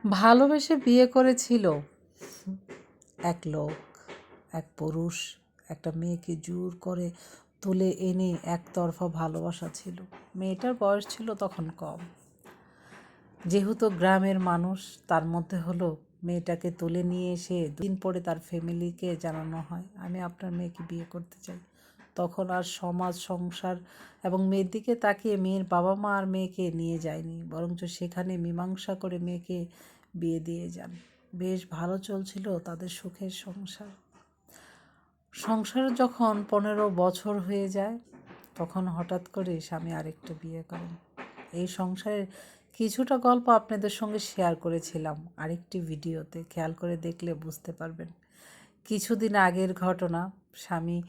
ভালোবেসে বিয়ে করেছিল এক লোক, এক পুরুষ একটা মেয়েকে জোর করে তুলে এনে একতরফা ভালোবাসা ছিল। মেয়েটার বয়স ছিল তখন কম। যেহেতু গ্রামের মানুষ, তার মধ্যে হলো মেয়েটাকে তুলে নিয়ে এসে দিন পরে তার ফ্যামিলিকে জানানো হয় আমি আপনার মেয়েকে বিয়ে করতে চাই। তখন আর সমাজ সংসার এবং মেয়ের দিকে তাকিয়ে মেয়ের বাবা মা আর মেয়েকে নিয়ে যায়নি, বরঞ্চ সেখানে মীমাংসা করে মেয়েকে বিয়ে দিয়ে যান। বেশ ভালো চলছিল তাদের সুখের সংসার। সংসার যখন 15 বছর হয়ে যায়, তখন হঠাৎ করে স্বামী আরেকটা বিয়ে করেন। এই সংসারের কিছুটা গল্প আপনাদের সঙ্গে শেয়ার করেছিলাম আরেকটি ভিডিওতে, খেয়াল করে দেখলে বুঝতে পারবেন। কিছুদিন আগের ঘটনা। স্বামী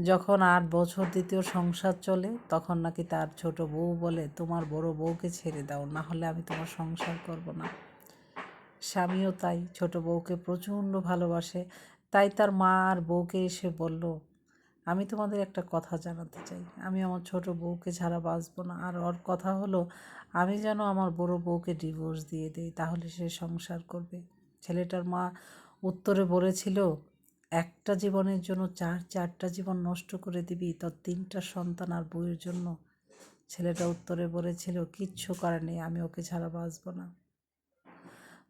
যখন 8 বছর দ্বিতীয় সংসার চলে, তখন নাকি তার ছোট বউ বলে, তোমার বড় বউকে ছেড়ে দাও, না হলে আমি তোমার সংসার করব না। স্বামীও তাই, ছোট বউকে প্রচণ্ড ভালোবাসে। তাই তার মা আর বউকে এসে বলল, আমি তোমাদের একটা কথা জানাতে চাই, আমি আমার ছোট বউকে ছাড়া বাঁচব না। আর ওর কথা হলো, আমি যেন আমার বড় বউকে ডিভোর্স দিয়ে দিই, তাহলে সে সংসার করবে। ছেলেটার মা উত্তরে বলেছিল, একটা জীবনের জন্য চারটা জীবন নষ্ট করে দিবি, তোর 3টা সন্তান আর বউয়ের জন্য। ছেলেটা উত্তরে বলেছিল, কিচ্ছু করার নেই, আমি ওকে ছাড়া বাঁচব না।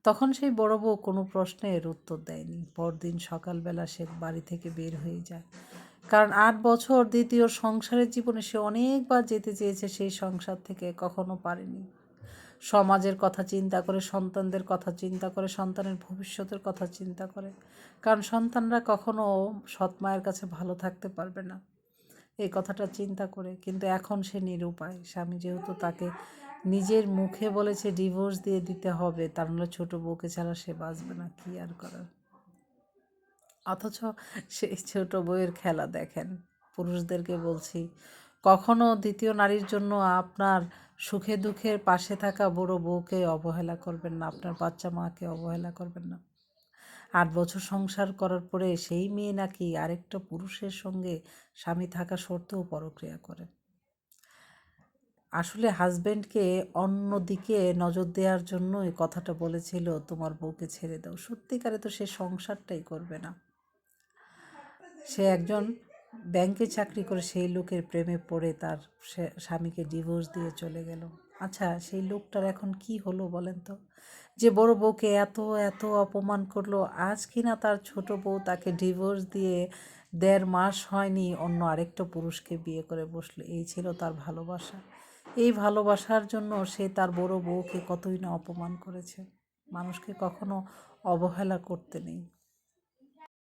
তখন সেই বড় বউ কোনো প্রশ্নের উত্তর দেয়নি। পরদিন সকালবেলা সে বাড়ি থেকে বের হয়ে যায়। কারণ 8 বছর দ্বিতীয় সংসারের জীবনে সে অনেকবার যেতে চেয়েছে সেই সংসার থেকে, কখনো পারেনি। সমাজের কথা চিন্তা করে, সন্তানদের কথা চিন্তা করে, সন্তানের ভবিষ্যতের কথা চিন্তা করে। কারণ সন্তানরা কখনো সৎ মায়ের কাছে ভালো থাকতে পারবে না, এই কথাটা চিন্তা করে। কিন্তু এখন সে নিরুপায়। স্বামী যেহেতু তাকে নিজের মুখে বলেছে ডিভোর্স দিয়ে দিতে হবে, তার নাহলে ছোট বউকে ছাড়া সে বাঁচবে না, কি আর করার। অথচ সেই ছোট বউয়ের খেলা দেখেন। পুরুষদেরকে বলছি, কখনো দ্বিতীয় নারীর জন্য আপনার সুখে দুঃখের পাশে থাকা বড় বউকে অবহেলা করবেন না, আপনার বাচ্চা মাকে অবহেলা করবেন না। 8 বছর সংসার করার পরে সেই মেয়ে নাকি আরেকটা পুরুষের সঙ্গে স্বামী থাকা সত্ত্বেও পরক্রিয়া করে। আসলে হাজব্যান্ডকে অন্যদিকে নজর দেওয়ার জন্যই কথাটা বলেছিল, তোমার বউকে ছেড়ে দাও। সত্যিকারে তো সে সংসারটাই করবে না। সে একজন ব্যাংকে চাকরি করে সেই লোকের প্রেমে পড়ে তার স্বামীকে ডিভোর্স দিয়ে চলে গেল। আচ্ছা, সেই লোকটার এখন কি হলো বলেন তো? যে বড় বউকে এত এত অপমান করলো, আজ কিনা তার ছোট বউ তাকে ডিভোর্স দিয়ে 1.5 মাস হয়নি অন্য আরেকটা পুরুষকে বিয়ে করে বসলো। এই ছিল তার ভালোবাসা। এই ভালোবাসার জন্য সে তার বড় বউকে কতই না অপমান করেছে। মানুষকে কখনো অবহেলা করতে নেই।